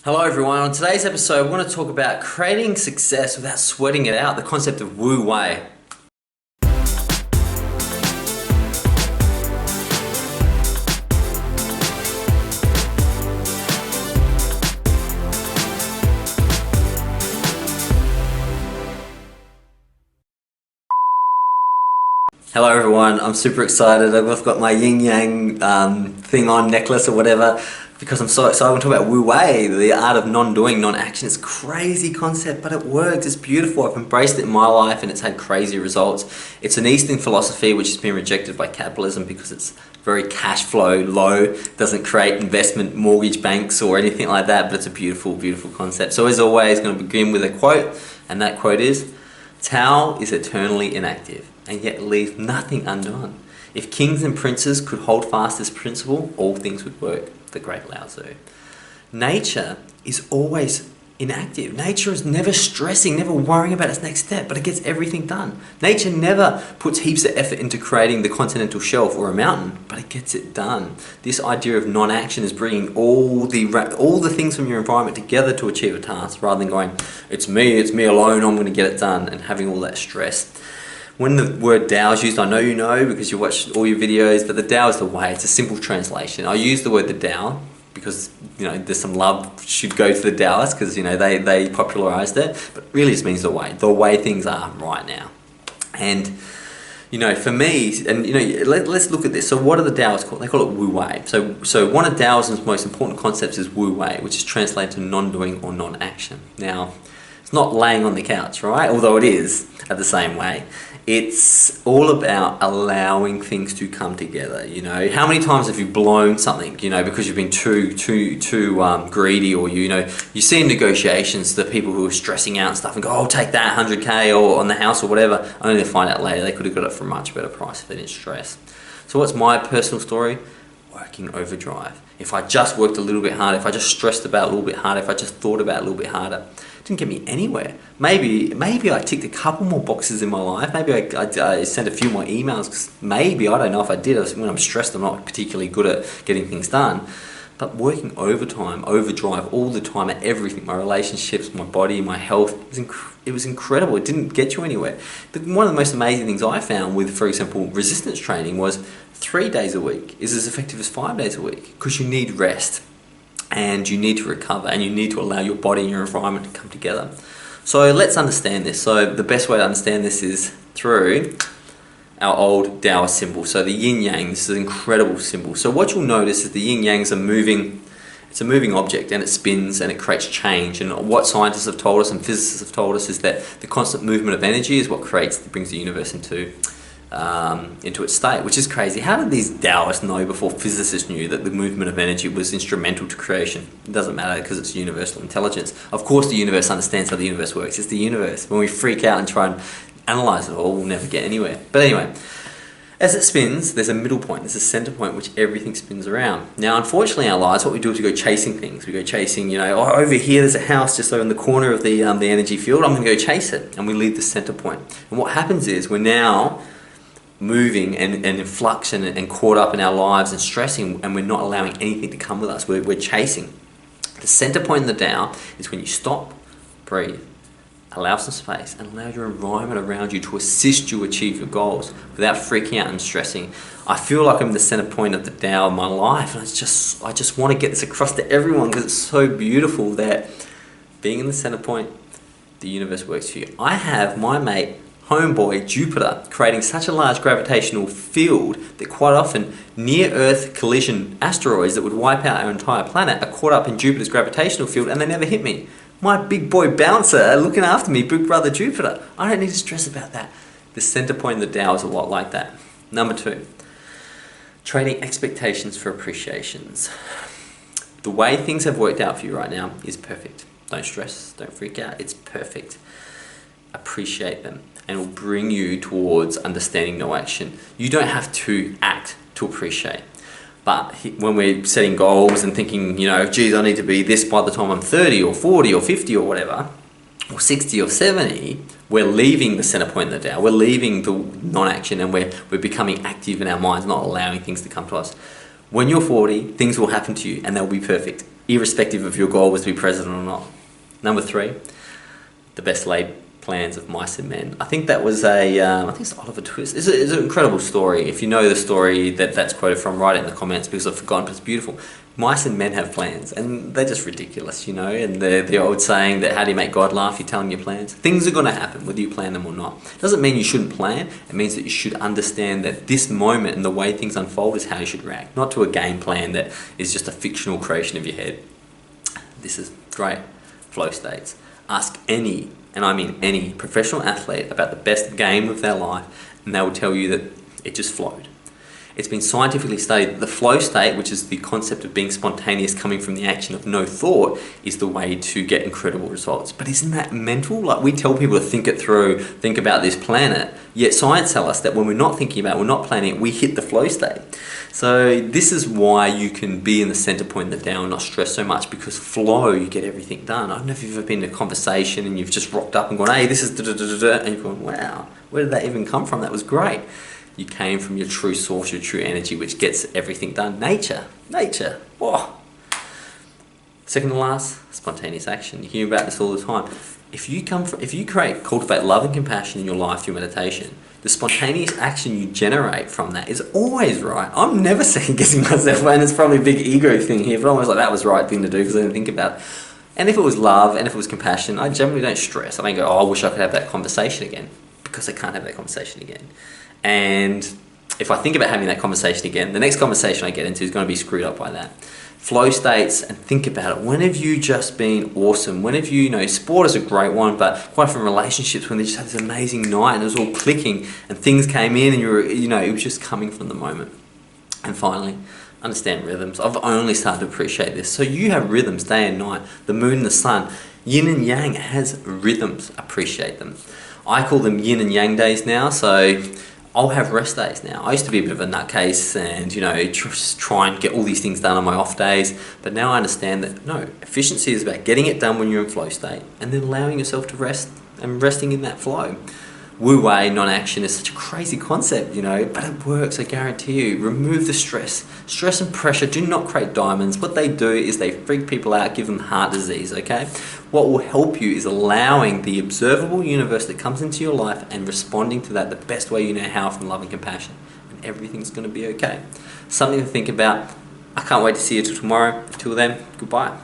Hello everyone, on today's episode we're going to talk about creating success without sweating it out, the concept of Wu Wei. Hello everyone, I'm super excited. I've got my Yin Yang thing on, necklace or whatever, because I'm so excited. I want to talk about Wu Wei, the art of non-doing, non-action. It's a crazy concept, but it works. It's beautiful. I've embraced it in my life and it's had crazy results. It's an Eastern philosophy which has been rejected by capitalism because it's very cash flow low, doesn't create investment mortgage banks or anything like that, but it's a beautiful, beautiful concept. So as always, I'm going to begin with a quote, and that quote is, "Tao is eternally inactive, and yet leaves nothing undone. If kings and princes could hold fast this principle, all things would work." The great Lao Tzu. Nature is always inactive. Nature is never stressing, never worrying about its next step, but it gets everything done. Nature never puts heaps of effort into creating the continental shelf or a mountain, but it gets it done. This idea of non-action is bringing all the things from your environment together to achieve a task, rather than going, it's me alone, I'm going to get it done, and having all that stress. When the word Tao is used, I know you know because you watch all your videos, but the Tao is the way. It's a simple translation. I use the word the Tao because, there's some love should go to the Taoists because, they popularized it, but really it means the way things are right now. And, for me, and, let's look at this. So what are the Taoists called? They call it Wu Wei. So one of Taoism's most important concepts is Wu Wei, which is translated to non-doing or non-action. Now, it's not laying on the couch, right? Although it is at the same way. It's all about allowing things to come together. How many times have you blown something, because you've been too greedy, or you see in negotiations the people who are stressing out and stuff and go, oh, take that 100K or on the house or whatever, only to find out later they could have got it for a much better price if they didn't stress. So what's my personal story? Working overdrive. If I just worked a little bit harder, if I just stressed about it a little bit harder, if I just thought about it a little bit harder, it didn't get me anywhere. Maybe I ticked a couple more boxes in my life. Maybe I sent a few more emails. Cause maybe, I don't know if I did. When I'm stressed, I'm not particularly good at getting things done. But working overtime, overdrive all the time at everything, my relationships, my body, my health, it was incredible. It didn't get you anywhere. One of the most amazing things I found with, for example, resistance training was 3 days a week is as effective as 5 days a week because you need rest and you need to recover and you need to allow your body and your environment to come together. So let's understand this. So the best way to understand this is through our old Taoist symbol. So the Yin Yang, this is an incredible symbol. So what you'll notice is the Yin Yangs are moving. It's a moving object and it spins and it creates change. And what scientists have told us and physicists have told us is that the constant movement of energy is what brings the universe into its state, which is crazy. How did these Taoists know before physicists knew that the movement of energy was instrumental to creation? It doesn't matter because it's universal intelligence. Of course the universe understands how the universe works. It's the universe. When we freak out and try and analyze it all, we'll never get anywhere. But anyway, as it spins, there's a middle point, there's a center point which everything spins around. Now, unfortunately, in our lives, what we do is we go chasing things. We go chasing, over here there's a house just over in the corner of the energy field. I'm going to go chase it, and we leave the center point. And what happens is we're now moving and in flux and caught up in our lives and stressing, and we're not allowing anything to come with us. We're chasing. The center point in the Tao is when you stop, breathe, allow some space, and allow your environment around you to assist you achieve your goals without freaking out and stressing. I feel like I'm the center point of the Tao of my life, and I just want to get this across to everyone because it's so beautiful that being in the center point, the universe works for you. I have my mate, homeboy Jupiter, creating such a large gravitational field that quite often near-Earth collision asteroids that would wipe out our entire planet are caught up in Jupiter's gravitational field and they never hit me. My big boy bouncer looking after me, big brother Jupiter. I don't need to stress about that. The center point of the Tao is a lot like that. Number 2, trading expectations for appreciations. The way things have worked out for you right now is perfect. Don't stress, don't freak out, it's perfect. Appreciate them and it will bring you towards understanding no action. You don't have to act to appreciate. But when we're setting goals and thinking, geez, I need to be this by the time I'm 30 or 40 or 50 or whatever, or 60 or 70, we're leaving the center point in the Tao. We're leaving the non-action and we're becoming active in our minds, not allowing things to come to us. When you're 40, things will happen to you and they'll be perfect, irrespective of your goal was to be president or not. Number 3, the best laid plans of mice and men. I think that was I think it's Oliver Twist. It's an incredible story. If you know the story that's quoted from, write it in the comments because I've forgotten, but it's beautiful. Mice and men have plans, and they're just ridiculous, you know, and the old saying that how do you make God laugh? You tell him your plans. Things are going to happen, whether you plan them or not. It doesn't mean you shouldn't plan. It means that you should understand that this moment and the way things unfold is how you should react, not to a game plan that is just a fictional creation of your head. This is great. Flow states. Ask any, and I mean any, professional athlete about the best game of their life, and they will tell you that it just flowed. It's been scientifically studied that the flow state, which is the concept of being spontaneous, coming from the action of no thought, is the way to get incredible results. But isn't that mental? Like, we tell people to think it through, think about this planet, yet science tells us that when we're not thinking about it, we're not planning it, we hit the flow state. So this is why you can be in the center point of the day and not stress so much, because flow, you get everything done. I don't know if you've ever been in a conversation and you've just rocked up and gone, hey, this is da-da-da-da-da, and you're going, wow, where did that even come from? That was great. You came from your true source, your true energy, which gets everything done. Nature. Whoa. Second to last, spontaneous action. You hear about this all the time. If you cultivate love and compassion in your life through meditation, the spontaneous action you generate from that is always right. I'm never second guessing myself, and it's probably a big ego thing here, but I'm always like, that was the right thing to do because I didn't think about it. And if it was love and if it was compassion, I generally don't stress. I don't go, oh, I wish I could have that conversation again, because I can't have that conversation again. And if I think about having that conversation again, the next conversation I get into is going to be screwed up by that. Flow states, and think about it. When have you just been awesome? When have you, sport is a great one, but quite often relationships, when they just had this amazing night and it was all clicking and things came in and it was just coming from the moment. And finally, understand rhythms. I've only started to appreciate this. So you have rhythms day and night, the moon and the sun. Yin and Yang has rhythms. Appreciate them. I call them Yin and Yang days now, so I'll have rest days now. I used to be a bit of a nutcase and, just try and get all these things done on my off days. But now I understand that, no, efficiency is about getting it done when you're in flow state and then allowing yourself to rest and resting in that flow. Wu Wei, non-action, is such a crazy concept, but it works, I guarantee you. Remove the stress. Stress and pressure do not create diamonds. What they do is they freak people out, give them heart disease, okay? What will help you is allowing the observable universe that comes into your life and responding to that the best way you know how, from love and compassion. And everything's going to be okay. Something to think about. I can't wait to see you till tomorrow. Till then, goodbye.